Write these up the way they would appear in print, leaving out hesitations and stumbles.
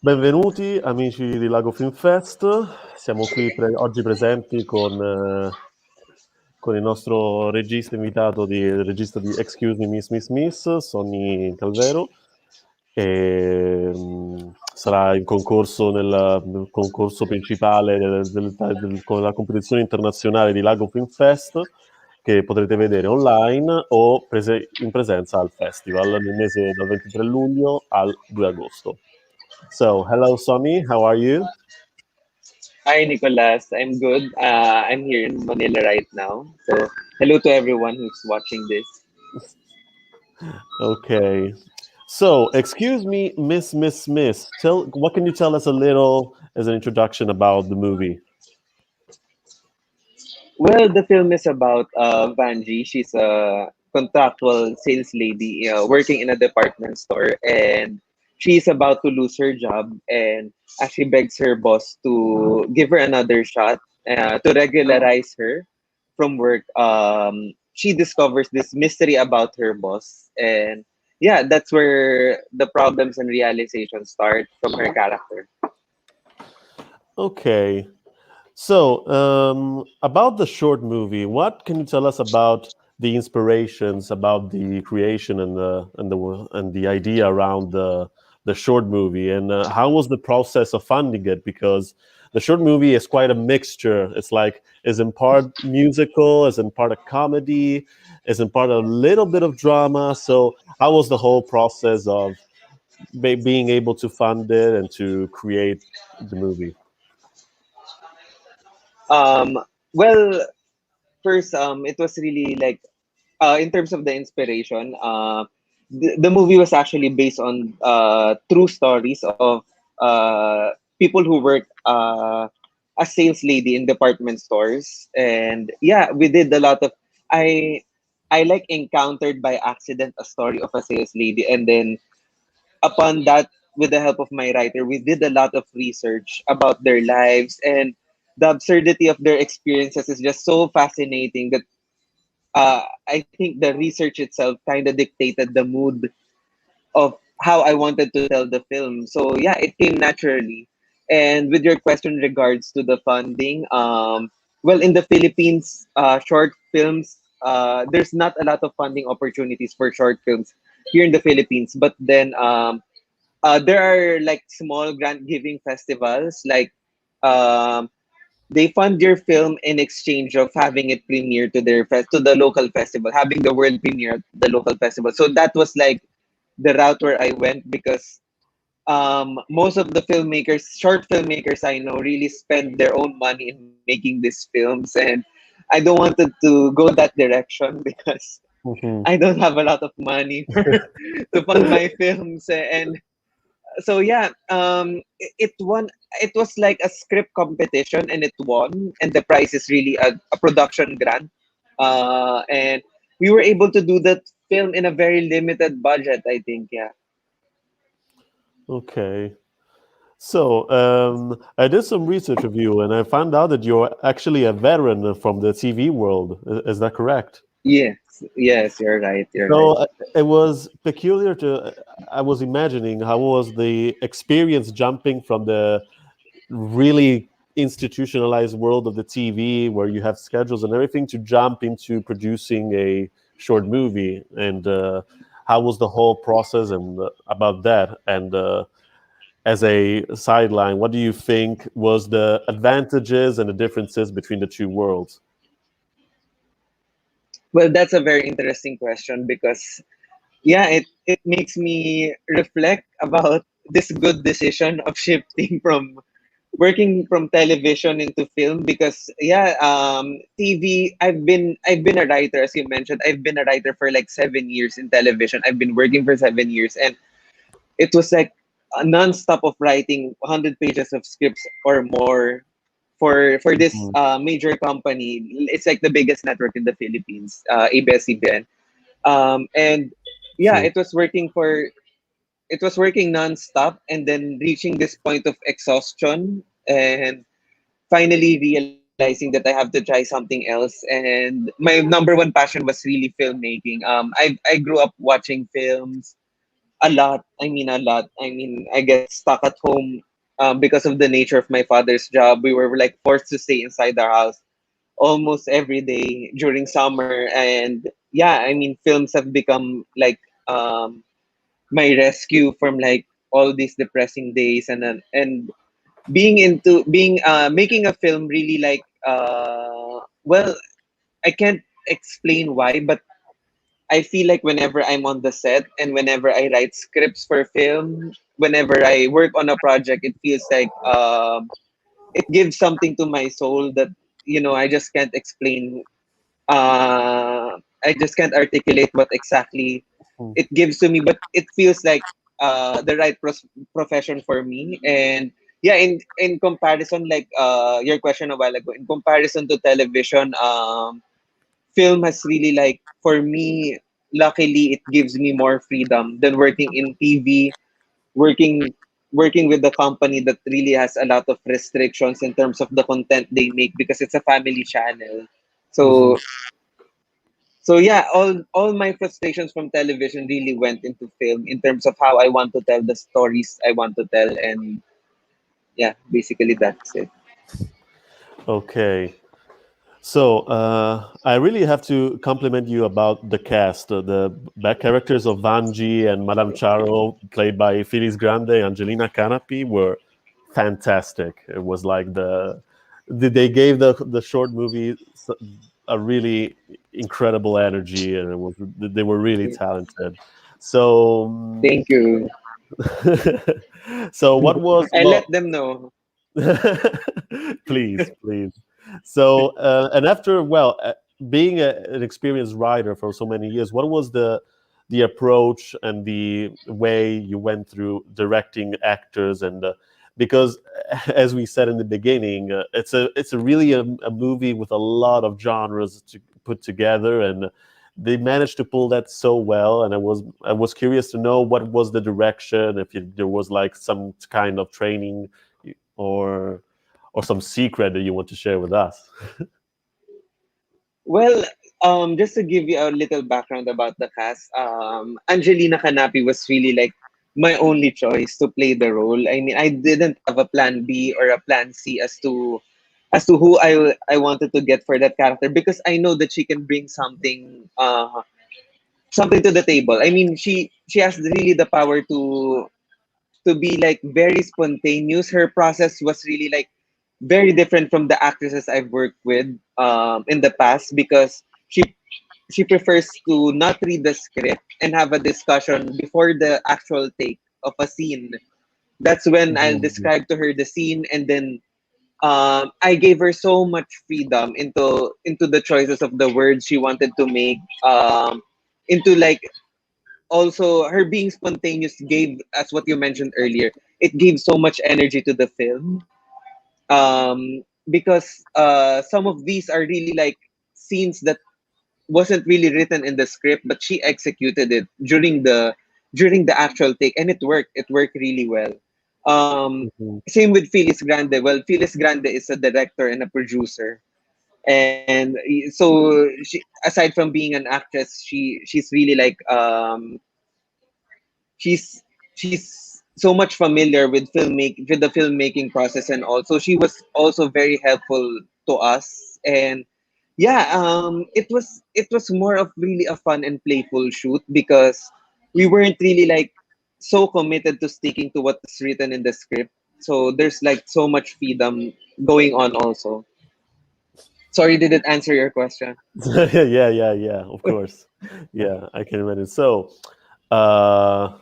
Benvenuti amici di Lago Film Fest, siamo qui oggi presenti con il nostro regista invitato, il regista di Excuse Me Miss, Sonny Calvento, e sarà in concorso nel concorso principale con la competizione internazionale di Lago Film Fest, che potrete vedere online o in presenza al festival nel mese dal 23 luglio al 2 agosto. So, hello, Sonny. How are you? Hi, Nicolas. I'm good. I'm here in Manila right now. So, hello to everyone who's watching this. Okay. So, excuse me, Miss. What can you tell us a little as an introduction about the movie? Well, the film is about Vanji. She's a contractual sales lady working in a department store, and she's about to lose her job. And as she begs her boss to give her another shot to regularize her from work, she discovers this mystery about her boss, and yeah, that's where the problems and realizations start from her character. Okay. So, about the short movie, what can you tell us about the inspirations, about the creation and the idea around the short movie, and how was the process of funding it? Because the short movie is quite a mixture. It's like is in part musical, is in part a comedy, is in part a little bit of drama. So, how was the whole process of being able to fund it and to create the movie? Um, well, first, it was really like in terms of the inspiration, the movie was actually based on true stories of people who work as sales lady in department stores, and yeah, we did a lot of. I like encountered by accident a story of a sales lady, and then upon that, with the help of my writer, we did a lot of research about their lives, and the absurdity of their experiences is just so fascinating that I think the research itself kind of dictated the mood of how I wanted to tell the film. So yeah, it came naturally. And with your question regards to the funding, well, in the Philippines, short films, there's not a lot of funding opportunities for short films here in the Philippines. But then there are like small grant giving festivals, like um, they fund your film in exchange of having it premiere to to the local festival, having the world premiere at the local festival. So that was like the route where I went, because most of the filmmakers, short filmmakers I know, really spend their own money in making these films, and I don't wanted to go that direction because Mhm. I don't have a lot of money to fund my films. And so yeah, it won. It was like a script competition, and it won. And the prize is really a production grant. And we were able to do that film in a very limited budget, I think. Yeah. Okay. So, I did some research of you, and I found out that you're actually a veteran from the TV world. Is that correct? Yes. Yes. You're right. You're So, right. it was peculiar to. I was imagining how was the experience jumping from the really institutionalized world of the TV, where you have schedules and everything, to jump into producing a short movie, and how was the whole process and about that and. As a sideline, what do you think was the advantages and the differences between the two worlds? Well, that's a very interesting question, because yeah, it makes me reflect about this good decision of shifting from working from television into film. Because yeah, TV, I've been a writer, as you mentioned. I've been a writer for like 7 years in television. I've been working for 7 years, and it was like a non-stop of writing 100 pages of scripts or more for this Mhm. major company. It's like the biggest network in the Philippines, ABS-CBN. And yeah, True. it was working non-stop, and then reaching this point of exhaustion, and finally realizing that I have to try something else. And my number one passion was really filmmaking. I grew up watching films. a lot. I mean, a lot. I mean, I get stuck at home because of the nature of my father's job. We were like forced to stay inside our house almost every day during summer, and yeah, I mean, films have become like my rescue from like all these depressing days, and being into being making a film really like well, I can't explain why, but I feel like whenever I'm on the set and whenever I write scripts for film, whenever I work on a project, it feels like it gives something to my soul that I just can't explain. I just can't articulate what exactly Mm. it gives to me, but it feels like the right profession for me. And yeah, in comparison, like your question a while ago, in comparison to television, film has really like for me, luckily, it gives me more freedom than working in TV, working working with the company that really has a lot of restrictions in terms of the content they make because it's a family channel. Mhm. So yeah, all my frustrations from television really went into film in terms of how I want to tell the stories I want to tell, and yeah, basically that's it. Okay. So I really have to compliment you about the cast. The back characters of Vanji and Madame Charo, played by Feliz Grande and Angelina Canapi, were fantastic. It was like they gave the short movie a really incredible energy, and they were really talented. So Thank you. so what was I let well them know. please, please. So, and after, well, being an experienced writer for so many years, what was the approach and the way you went through directing actors and because, as we said in the beginning, it's a really a movie with a lot of genres to put together, and they managed to pull that so well. And I was curious to know what was the direction, if there was like some kind of training or some secret that you want to share with us. Well, just to give you a little background about the cast, Angelina Canapi was really like my only choice to play the role. I mean, I didn't have a plan B or a plan C as to who I wanted to get for that character because I know that she can bring something to the table. I mean, she has really the power to be like very spontaneous. Her process was really like very different from the actresses I've worked with in the past because she prefers to not read the script and have a discussion before the actual take of a scene. That's when I'll Mhm. describe to her the scene, and then I gave her so much freedom into the choices of the words she wanted to make. Into like also her being spontaneous gave, as what you mentioned earlier, it gave so much energy to the film. Because some of these are really like scenes that wasn't really written in the script, but she executed it during the actual take, and it worked really well. Mhm. Same with Phyllis Grande. Well, Phyllis Grande is a director and a producer, and so aside from being an actress, she's really like she's she's so much familiar with the filmmaking process, and also she was also very helpful to us. And yeah, it was more of really a fun and playful shoot because we weren't really like so committed to sticking to what's written in the script, so there's like so much freedom going on also. Sorry, did it answer your question? Yeah, yeah, yeah. Of course. Yeah, I can imagine. Uh,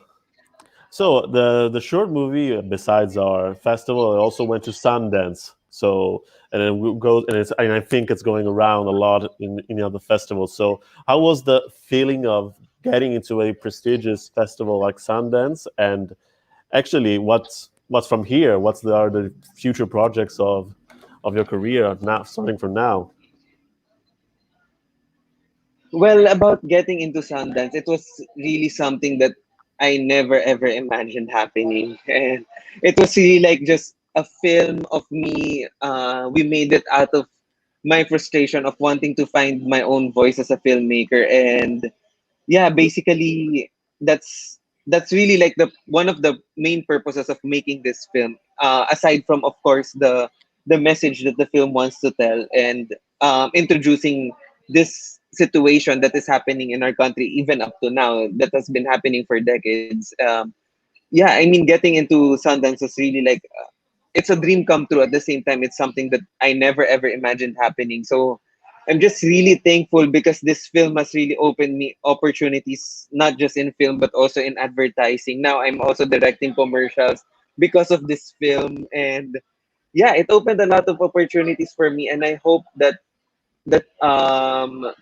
so the short movie, besides our festival, it also went to Sundance. So and then we go and I think it's going around a lot in the other festivals. So how was the feeling of getting into a prestigious festival like Sundance? And actually, what's from here? Are the future projects of your career now, starting from now? Well, about getting into Sundance, it was really something that I never ever imagined happening. And it was really like just a film of me. We made it out of my frustration of wanting to find my own voice as a filmmaker. And yeah, basically, that's that's really like the one of the main purposes of making this film. Aside from, of course, the message that the film wants to tell, and introducing this situation that is happening in our country even up to now, that has been happening for decades. Yeah, I mean, getting into Sundance was really like, it's a dream come true. At the same time, it's something that I never ever imagined happening. So I'm just really thankful because this film has really opened me opportunities, not just in film but also in advertising. Now I'm also directing commercials because of this film, and yeah, it opened a lot of opportunities for me. And I hope that that I'll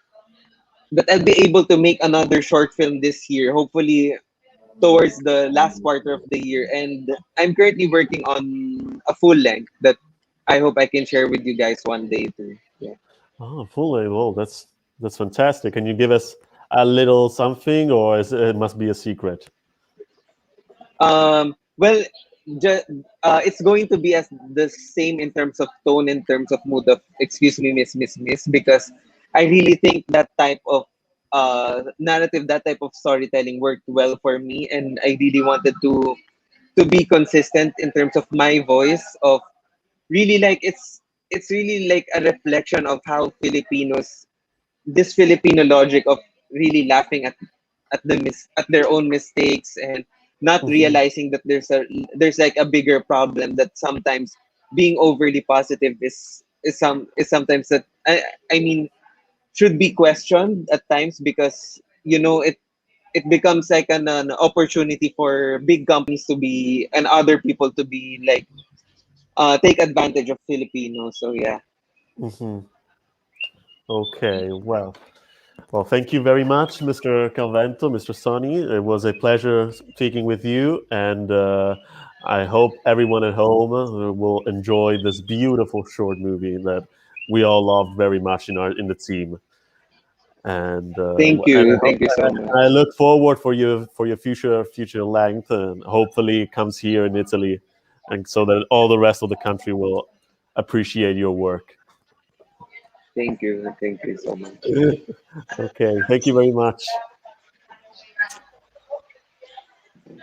be able to make another short film this year. Hopefully towards the last quarter of the year. And I'm currently working on a full length that I hope I can share with you guys one day too. Yeah. Oh, fully. Well, that's fantastic. Can you give us a little something, or it must be a secret? Well, it's going to be as the same in terms of tone, in terms of mood of excuse me, miss, because I really think that type of narrative, that type of storytelling worked well for me, and I really wanted to be consistent in terms of my voice of really like it's really like a reflection of how Filipinos, this Filipino logic of really laughing at their own mistakes, and not Hmm. realizing that there's like a bigger problem, that sometimes being overly positive is sometimes that I mean should be questioned at times, because it becomes like an opportunity for big companies to be and other people to be like take advantage of Filipinos. So yeah. Hmm. Okay. Well, thank you very much, Mr. Calvento, Mr. Sonny. It was a pleasure speaking with you, and I hope everyone at home will enjoy this beautiful short movie that we all loved very much in the team. And Thank you so much. I look forward for your future length, and hopefully it comes here in Italy, and so that all the rest of the country will appreciate your work. Thank you so much. Okay, thank you very much.